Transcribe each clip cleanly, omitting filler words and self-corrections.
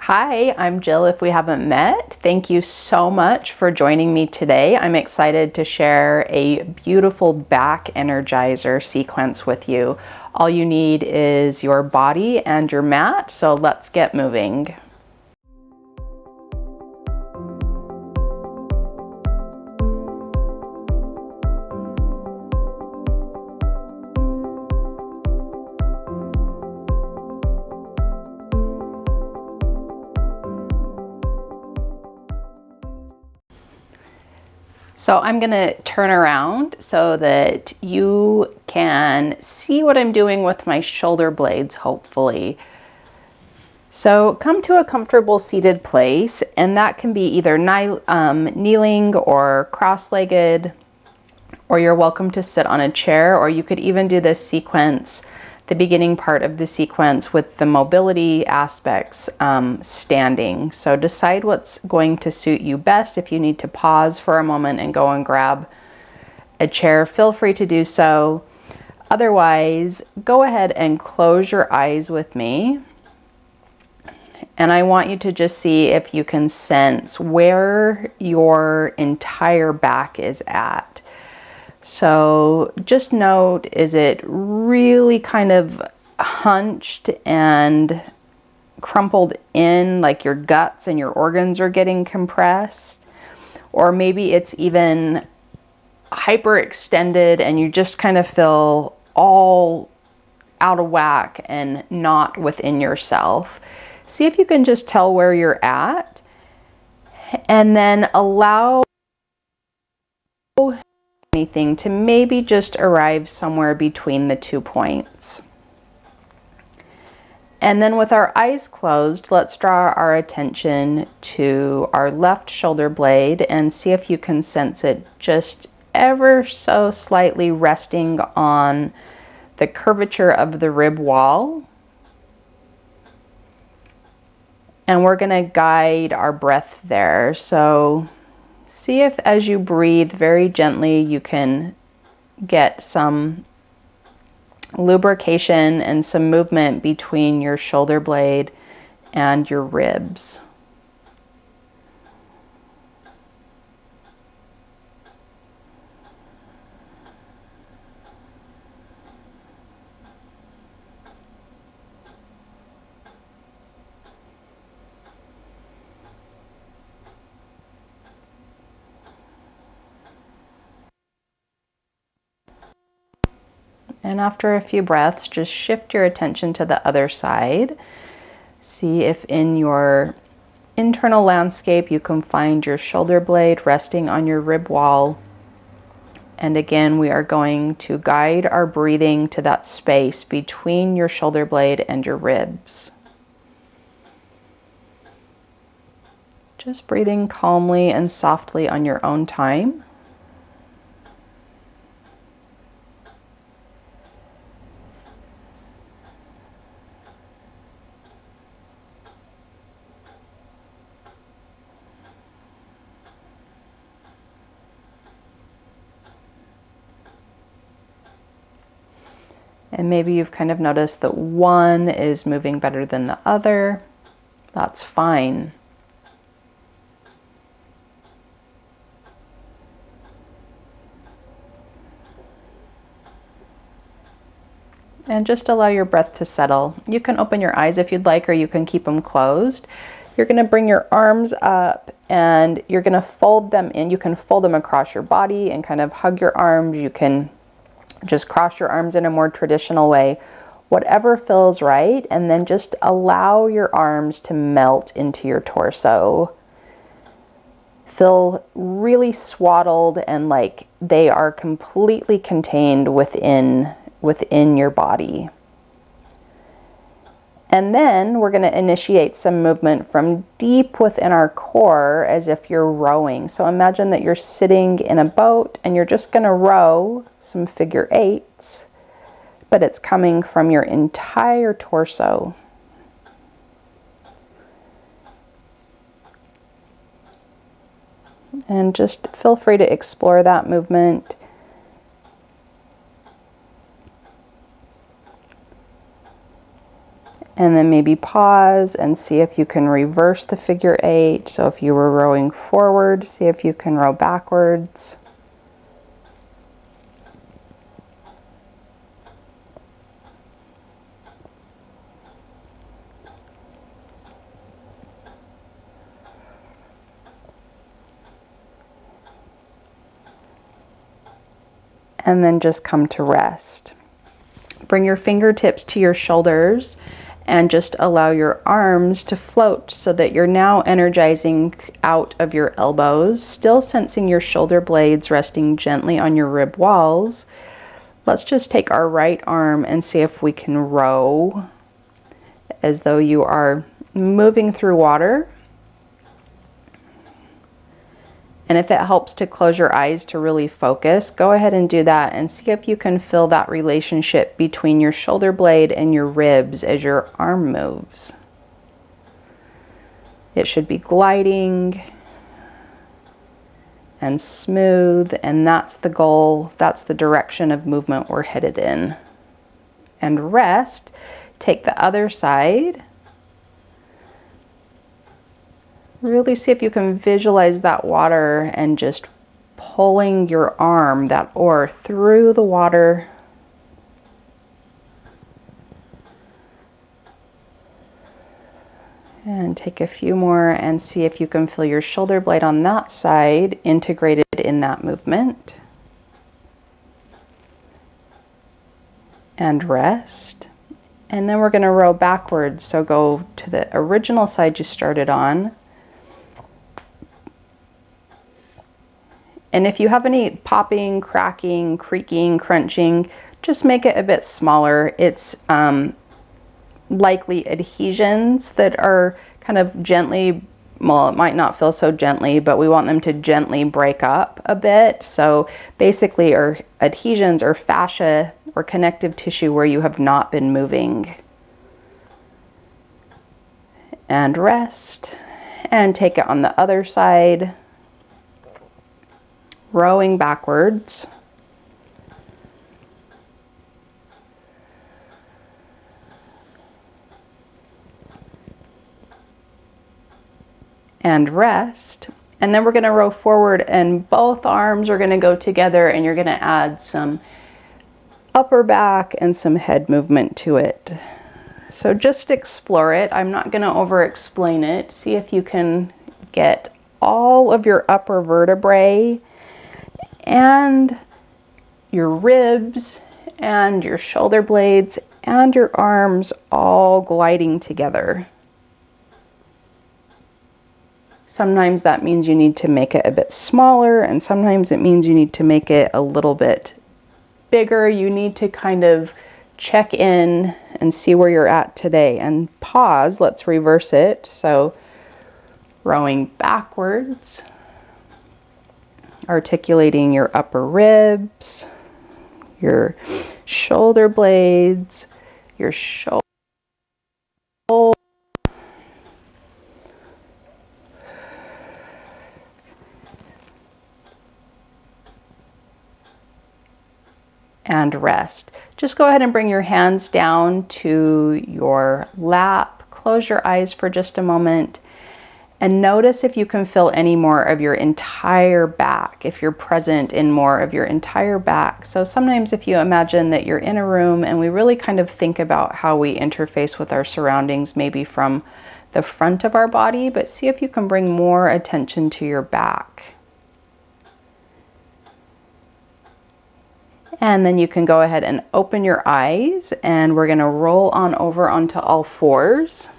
Hi, I'm Jill if we haven't met. Thank you so much for joining me today. I'm excited to share a beautiful back energizer sequence with you. All you need is your body and your mat, so let's get moving. So I'm going to turn around so that you can see what I'm doing with my shoulder blades, hopefully. So come to a comfortable seated place, and that can be either kneeling or cross-legged, or you're welcome to sit on a chair, or you could even do this sequence, the beginning part of the sequence with the mobility aspects standing. So decide what's going to suit you best. If you need to pause for a moment and go and grab a chair, feel free to do so. Otherwise, go ahead and close your eyes with me. And I want you to just see if you can sense where your entire back is at. So just note, is it really kind of hunched and crumpled in, like your guts and your organs are getting compressed? Or maybe it's even hyperextended and you just kind of feel all out of whack and not within yourself. See if you can just tell where you're at, and then allow anything to maybe just arrive somewhere between the 2 points. And then with our eyes closed, let's draw our attention to our left shoulder blade and see if you can sense it just ever so slightly resting on the curvature of the rib wall. And we're going to guide our breath there. So see if as you breathe very gently, you can get some lubrication and some movement between your shoulder blade and your ribs. And after a few breaths, just shift your attention to the other side. See if in your internal landscape you can find your shoulder blade resting on your rib wall. And again, we are going to guide our breathing to that space between your shoulder blade and your ribs. Just breathing calmly and softly on your own time. And maybe you've kind of noticed that one is moving better than the other. That's fine. And just allow your breath to settle. You can open your eyes if you'd like, or you can keep them closed. You're going to bring your arms up and you're going to fold them in. You can fold them across your body and kind of hug your arms. You can just cross your arms in a more traditional way, whatever feels right, and then just allow your arms to melt into your torso. Feel really swaddled and like they are completely contained within your body. And then we're going to initiate some movement from deep within our core as if you're rowing. So imagine that you're sitting in a boat and you're just going to row some figure eights, but it's coming from your entire torso. And just feel free to explore that movement. And then maybe pause and see if you can reverse the figure 8. So if you were rowing forward, see if you can row backwards. And then just come to rest. Bring your fingertips to your shoulders and just allow your arms to float so that you're now energizing out of your elbows, still sensing your shoulder blades resting gently on your rib walls. Let's just take our right arm and see if we can row as though you are moving through water. And if it helps to close your eyes to really focus, go ahead and do that and see if you can feel that relationship between your shoulder blade and your ribs as your arm moves. It should be gliding and smooth, and that's the goal. That's the direction of movement we're headed in. And rest. Take the other side. Really see if you can visualize that water and just pulling your arm, that oar, through the water. And take a few more and see if you can feel your shoulder blade on that side integrated in that movement. And rest. And then we're going to row backwards. So go to the original side you started on. And if you have any popping, cracking, creaking, crunching, just make it a bit smaller. It's likely adhesions that are kind of gently, well, it might not feel so gently, but we want them to gently break up a bit. So basically our adhesions or fascia or connective tissue where you have not been moving. And rest. And take it on the other side. Rowing backwards. And rest. And then we're going to row forward and both arms are going to go together and you're going to add some upper back and some head movement to it. So just explore it. I'm not going to over explain it. See if you can get all of your upper vertebrae and your ribs and your shoulder blades and your arms all gliding together. Sometimes that means you need to make it a bit smaller, and sometimes it means you need to make it a little bit bigger. You need to kind of check in and see where you're at today and pause. Let's reverse it. So rowing backwards. Articulating your upper ribs, your shoulder blades, your shoulder. And rest. Just go ahead and bring your hands down to your lap. Close your eyes for just a moment. And notice if you can feel any more of your entire back, if you're present in more of your entire back. So sometimes if you imagine that you're in a room and we really kind of think about how we interface with our surroundings, maybe from the front of our body, but see if you can bring more attention to your back. And then you can go ahead and open your eyes and we're going to roll on over onto all fours.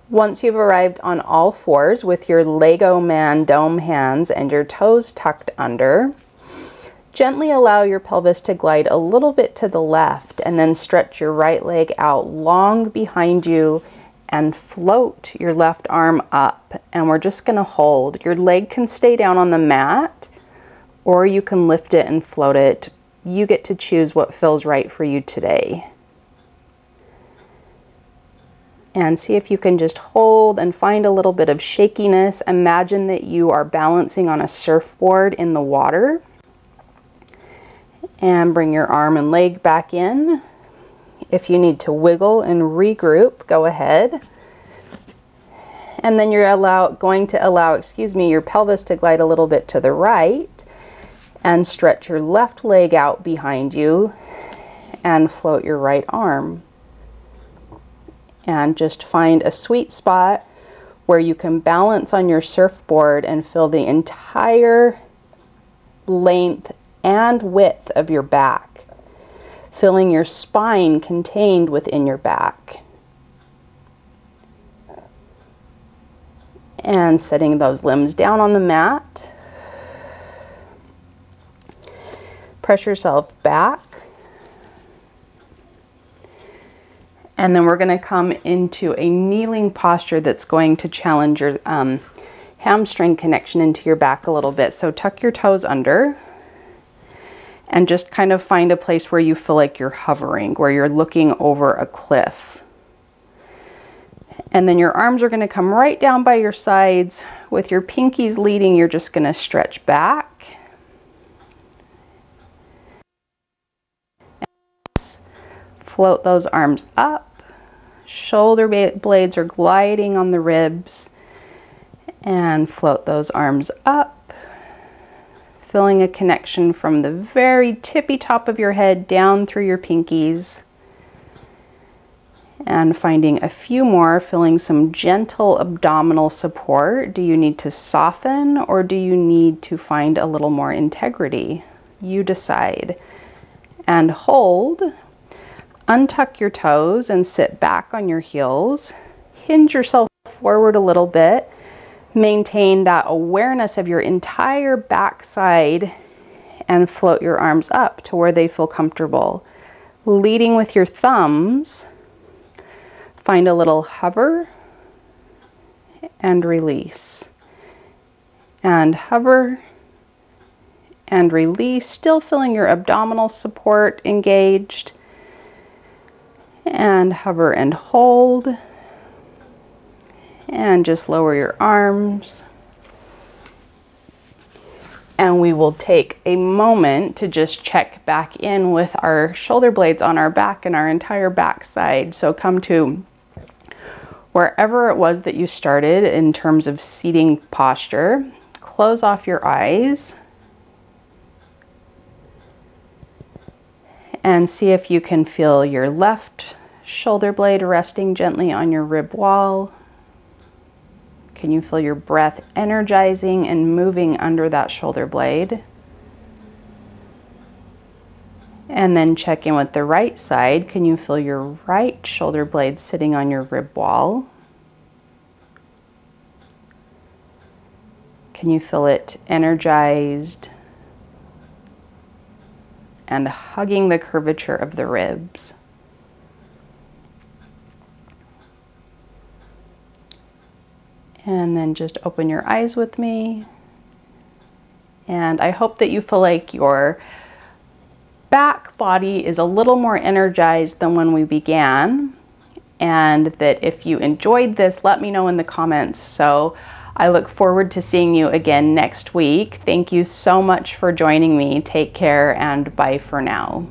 Once you've arrived on all fours with your Lego man dome hands and your toes tucked under, gently allow your pelvis to glide a little bit to the left and then stretch your right leg out long behind you and float your left arm up. And we're just going to hold. Your leg can stay down on the mat or you can lift it and float it. You get to choose what feels right for you today. And see if you can just hold and find a little bit of shakiness. Imagine that you are balancing on a surfboard in the water. And bring your arm and leg back in. If you need to wiggle and regroup, go ahead. And then you're going to allow your pelvis to glide a little bit to the right, and stretch your left leg out behind you and float your right arm. And just find a sweet spot where you can balance on your surfboard and feel the entire length and width of your back, feeling your spine contained within your back. And setting those limbs down on the mat. Press yourself back. And then we're going to come into a kneeling posture that's going to challenge your hamstring connection into your back a little bit. So tuck your toes under and just kind of find a place where you feel like you're hovering, where you're looking over a cliff. And then your arms are going to come right down by your sides. With your pinkies leading, you're just going to stretch back. Float those arms up. Shoulder blades are gliding on the ribs. And float those arms up. Feeling a connection from the very tippy top of your head down through your pinkies. And finding a few more, feeling some gentle abdominal support. Do you need to soften or do you need to find a little more integrity? You decide. And hold. Untuck your toes and sit back on your heels. Hinge yourself forward a little bit. Maintain that awareness of your entire backside and float your arms up to where they feel comfortable. Leading with your thumbs. Find a little hover and release. And hover and release, still feeling your abdominal support engaged. And hover and hold. And just lower your arms. And we will take a moment to just check back in with our shoulder blades on our back and our entire back side. So come to wherever it was that you started in terms of seating posture. Close off your eyes. And see if you can feel your left shoulder blade resting gently on your rib wall. Can you feel your breath energizing and moving under that shoulder blade? And then check in with the right side. Can you feel your right shoulder blade sitting on your rib wall? Can you feel it energized and hugging the curvature of the ribs? And then just open your eyes with me. And I hope that you feel like your back body is a little more energized than when we began. And that if you enjoyed this, let me know in the comments. So I look forward to seeing you again next week. Thank you so much for joining me. Take care and bye for now.